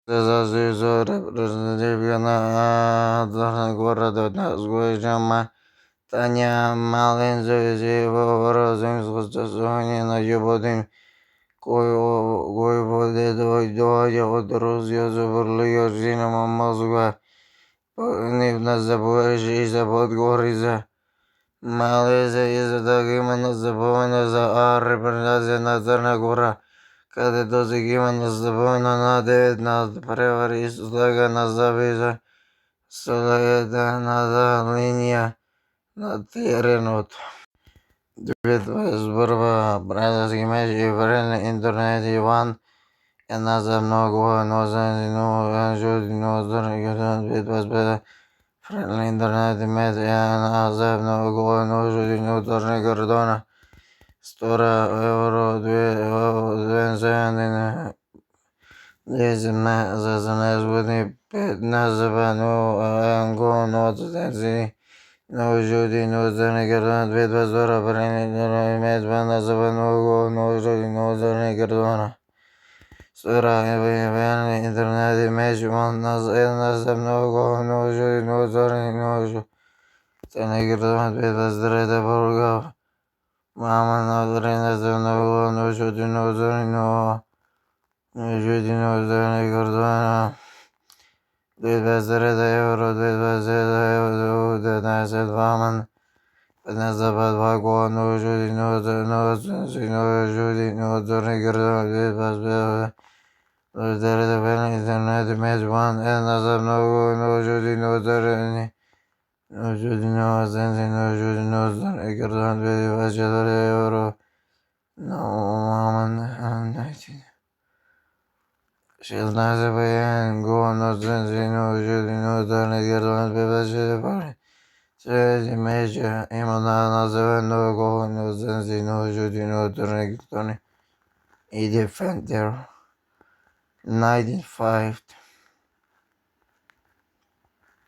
Zazuzo reprezentativna goroda Nazgojama Tanya Malinzuzi Vorozim Zgostosoni на Юбодим Гойводе Дойдоя Одрозия Забурлия Жинама Мозга Нивна Забуэжи Забод Гориза Малеза Изадагимана Забуэна за Репрезентация Назарна Гора Къде този ги има на забойна на 9 на превари слага на завиза следа на линия на тереното. Битва избърва братски меч и вреден интернет Иван една за много нозен жуди нозен гърдан битва с беда вреден интернет меч една за много жуди нозен гърдона. Стора евро 2 за занезгодни 15 забано анго ноцензи но жуди но за негърдона 2 брени медвана забано но жуди но за негърдона. Стора евро интернет межман на за много но жуди но за негърдона 2 бурга. Мама на дрена за много но жуди но за жуди но за негърдона. 2 евро 12 ваман 15 за го но жуди но за жуди но за негърдона 2 бен интернет межбан една за много но жуди но за no жуди но зензи но жуди но за негърдона 24 евро no маман 16 бен го но зензи но жуди но за негърдона 24 Чези меча има на назове много но зензи но жуди но за негърдона и Defender 95